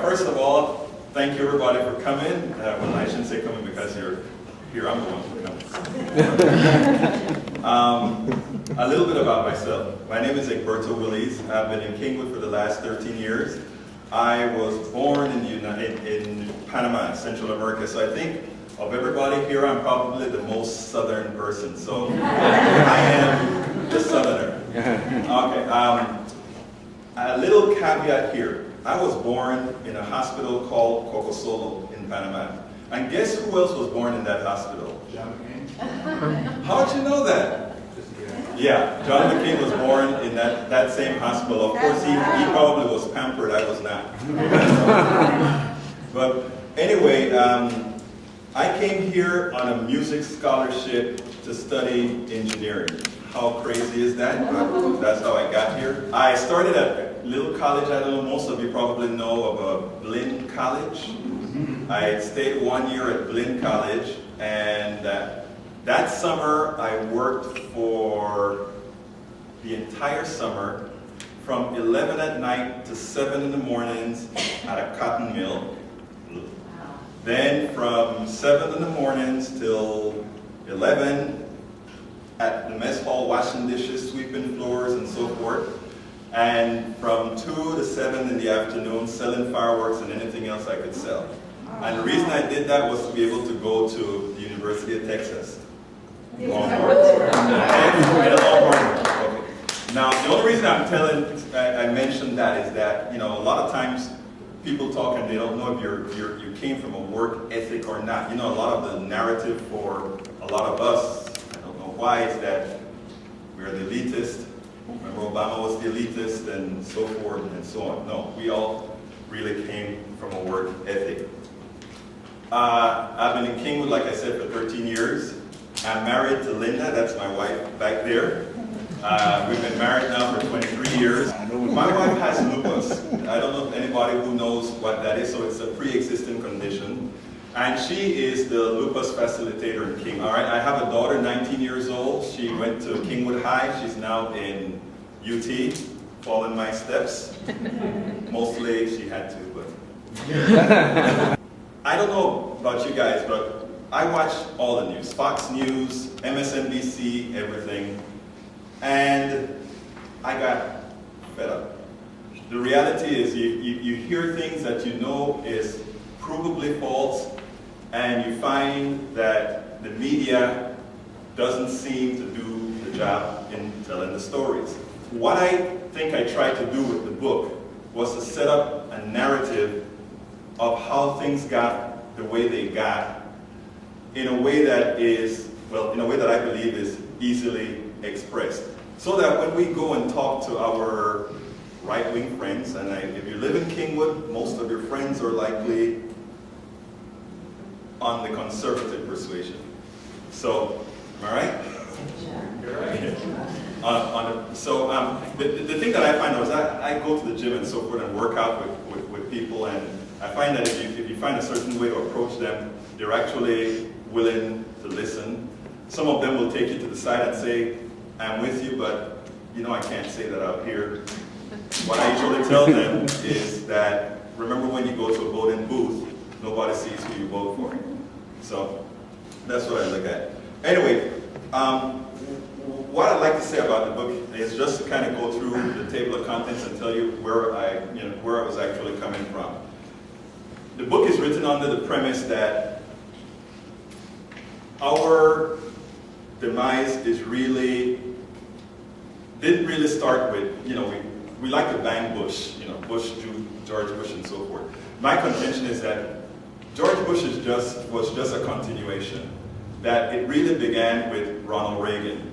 First of all, thank you everybody for coming. Well, I shouldn't say coming because you're here. I'm the one who comes. A little bit about myself. My name is Egberto Willies. I've been in Kingwood for the last 13 years. I was born in Panama, Central America, so I think of everybody here, I'm probably the most southern person. So I am the southerner. Okay. A little caveat here. I was born in a hospital called Cocosolo in Panama. And guess who else was born in that hospital? John McCain. How'd you know that? Yeah, John McCain was born in that same hospital. Of course, he probably was pampered, I was not. But anyway, I came here on a music scholarship to study engineering. How crazy is that? But that's how I got here. I started at a little college, I don't know, most of you probably know of Blinn College. I stayed 1 year at Blinn College, and that summer I worked for the entire summer from 11 at night to 7 in the mornings at a cotton mill. Then from 7 in the mornings till 11 at the mess hall washing dishes, sweeping floors and so forth. And from 2 to 7 in the afternoon selling fireworks and anything else I could sell. And the reason I did that was to be able to go to the University of Texas. Longhorn. Okay. Now, the only reason I mentioned that is that, you know, a lot of times people talk and they don't know if you came from a work ethic or not. You know, a lot of the narrative for a lot of us, I don't know why, is that we're the elitist. Remember Obama was the elitist and so forth and so on. No, we all really came from a work ethic. I've been in Kingwood, like I said, for 13 years. I'm married to Linda, that's my wife back there. We've been married now for 23 years. My wife has lupus. I don't know if anybody who knows what that is, so it's a pre-existing condition. And she is the lupus facilitator in King. All right, I have a daughter, 19 years old. She went to Kingwood High. She's now in UT, following my steps. Mostly she had to, but. I don't know about you guys, but I watch all the news. Fox News, MSNBC, everything. And I got fed up. The reality is you hear things that you know is provably false, and you find that the media doesn't seem to do the job in telling the stories. What I think I tried to do with the book was to set up a narrative of how things got the way they got in a way that is, well, in a way that I believe is easily expressed. So that when we go and talk to our right-wing friends, and if you live in Kingwood, most of your friends are likely on the conservative persuasion. So, am I right? You're right. The thing that I find is I go to the gym and so forth and work out with people, and I find that if you find a certain way to approach them, they're actually willing to listen. Some of them will take you to the side and say, I'm with you, but you know I can't say that out here. What I usually tell them is that, remember when you go to a voting booth, nobody sees who you vote for. So that's what I look at. Anyway, what I'd like to say about the book is just to kind of go through the table of contents and tell you where I was actually coming from. The book is written under the premise that our demise didn't really start with, we like to bang Bush, Bush, George Bush and so forth. My contention is that George Bush was just a continuation, that it really began with Ronald Reagan.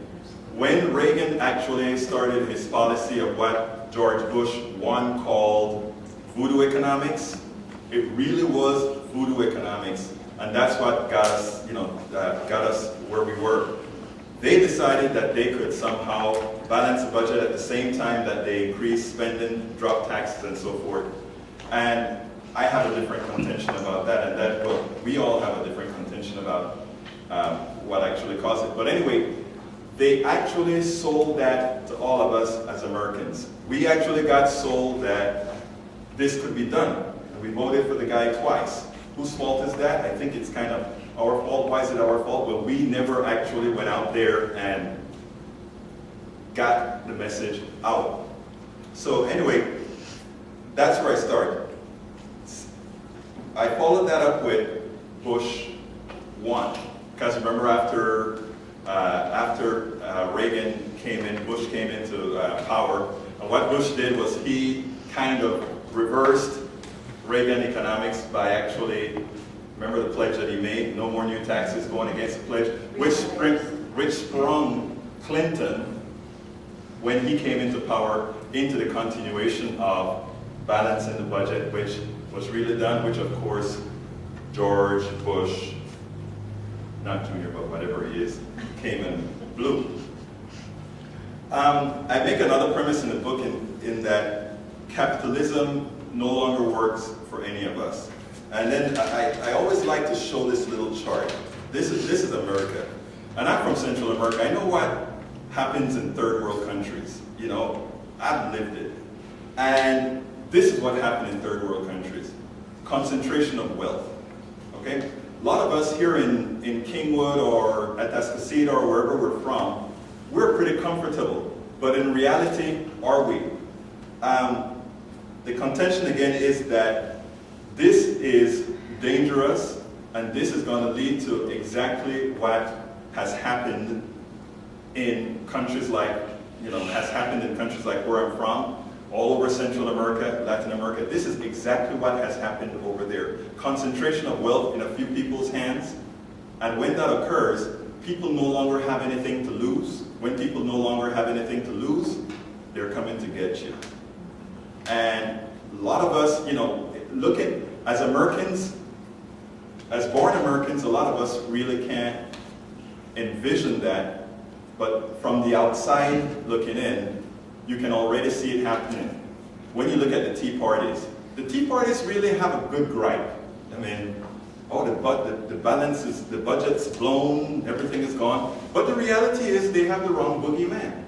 When Reagan actually started his policy of what George Bush one called voodoo economics, it really was voodoo economics, and that's what got us, got us where we were. They decided that they could somehow balance the budget at the same time that they increased spending, dropped taxes, and so forth. And I have a different contention about that, and we all have a different contention about what actually caused it. But anyway, they actually sold that to all of us as Americans. We actually got sold that this could be done. and we voted for the guy twice. Whose fault is that? I think it's kind of our fault. Why is it our fault? Well, we never actually went out there and got the message out. So anyway, that's where I started. I followed that up with Bush 1. Because remember after Reagan came in, Bush came into power, and what Bush did was he kind of reversed Reagan economics by actually, remember the pledge that he made, no more new taxes, going against the pledge, which sprung Clinton, when he came into power, into the continuation of balancing the budget, which was really done, which of course George Bush, not Junior, but whatever he is, came and blew. I make another premise in the book in that capitalism no longer works for any of us. And then I always like to show this little chart. This is America. And I'm from Central America. I know what happens in third world countries. You know, I've lived it. And this is what happened in third world countries. Concentration of wealth. Okay? A lot of us here in Kingwood or at Atascocita or wherever we're from, we're pretty comfortable. But in reality, are we? The contention again is that this is dangerous, and this is going to lead to exactly what has happened in countries like, has happened in countries like where I'm from, all over Central America, Latin America. This is exactly what has happened over there. Concentration of wealth in a few people's hands, and when that occurs, people no longer have anything to lose. When people no longer have anything to lose, they're coming to get you. And a lot of us, look at, as Americans, as born Americans, a lot of us really can't envision that, but from the outside looking in, you can already see it happening. When you look at the Tea Parties really have a good gripe. I mean, the balance is, the budget's blown, everything is gone. But the reality is they have the wrong boogeyman.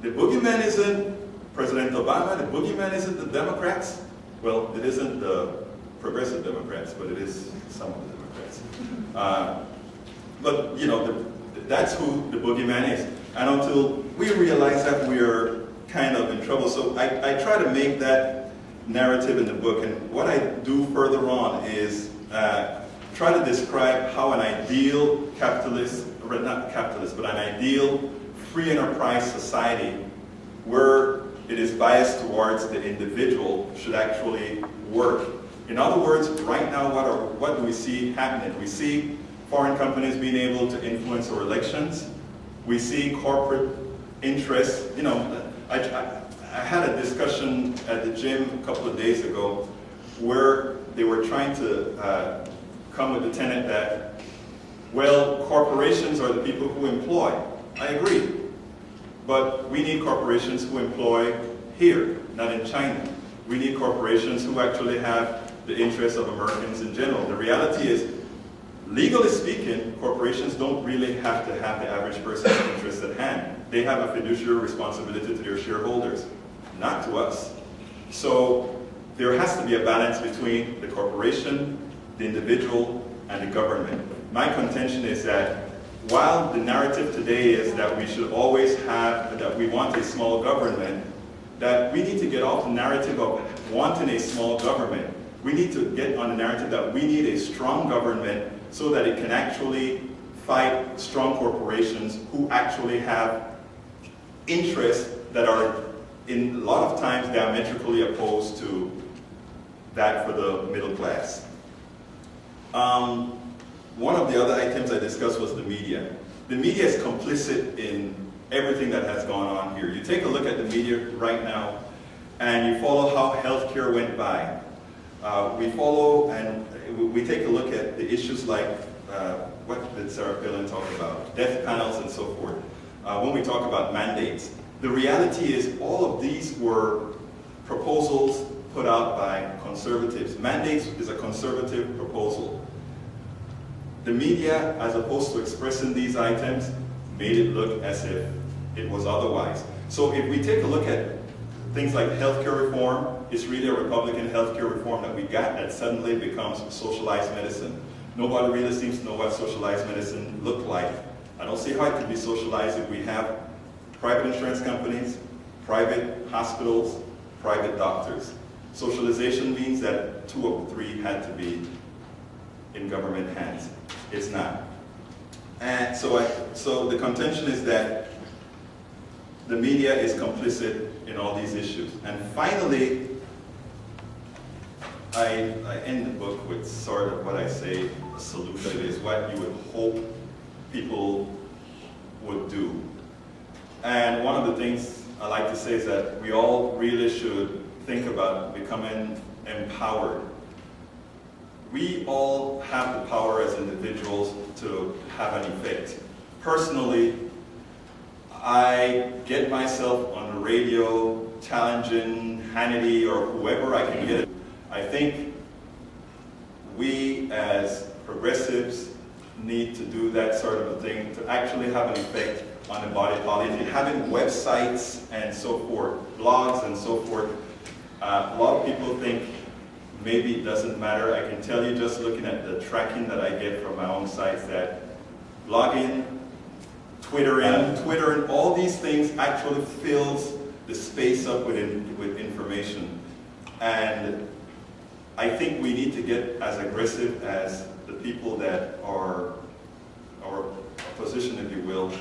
The boogeyman isn't President Obama, the boogeyman isn't the Democrats. Well, it isn't the progressive Democrats, but it is some of the Democrats. But that's who the boogeyman is. And until we realize that we're kind of in trouble, so I try to make that narrative in the book. And what I do further on is try to describe how an ideal capitalist, or not capitalist, but an ideal free enterprise society where it is biased towards the individual should actually work. In other words, right now, what do we see happening? We see foreign companies being able to influence our elections. We see corporate interests. I had a discussion at the gym a couple of days ago where they were trying to come with the tenet that, well, corporations are the people who employ. I agree. But we need corporations who employ here, not in China. We need corporations who actually have the interests of Americans in general. The reality is, legally speaking, corporations don't really have to have the average person's interests at hand. They have a fiduciary responsibility to their shareholders, not to us. So there has to be a balance between the corporation, the individual, and the government. My contention is that while the narrative today is that we should always have, that we want a small government, that we need to get off the narrative of wanting a small government. We need to get on the narrative that we need a strong government so that it can actually fight strong corporations who actually have interests that are in a lot of times diametrically opposed to that for the middle class. One of the other items I discussed was the media. The media is complicit in everything that has gone on here. You take a look at the media right now, and you follow how healthcare went by. We follow and we take a look at the issues like, what did Sarah Palin talk about? Death panels and so forth. When we talk about mandates, the reality is all of these were proposals put out by conservatives. Mandates is a conservative proposal. The media, as opposed to expressing these items, made it look as if it was otherwise. So if we take a look at things like healthcare reform. It's really a Republican healthcare reform that we got that suddenly becomes socialized medicine. Nobody really seems to know what socialized medicine looked like. I don't see how it could be socialized if we have private insurance companies, private hospitals, private doctors. Socialization means that 2 of the 3 had to be in government hands. It's not. And so the contention is that the media is complicit in all these issues. And finally, I end the book with sort of what I say a solution is what you would hope people would do. And one of the things I like to say is that we all really should think about becoming empowered. We all have the power as individuals to have an effect. Personally, I get myself on the radio challenging Hannity or whoever I can get it. I think we as progressives need to do that sort of a thing to actually have an effect on the body politic. Having websites and so forth, blogs and so forth, a lot of people think maybe it doesn't matter. I can tell you just looking at the tracking that I get from my own sites that blogging, Twittering, all these things actually fills the space up with information. And I think we need to get as aggressive as the people that are our opposition, if you will,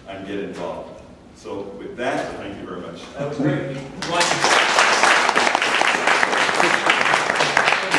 and get involved. So with that, thank you very much. That was great.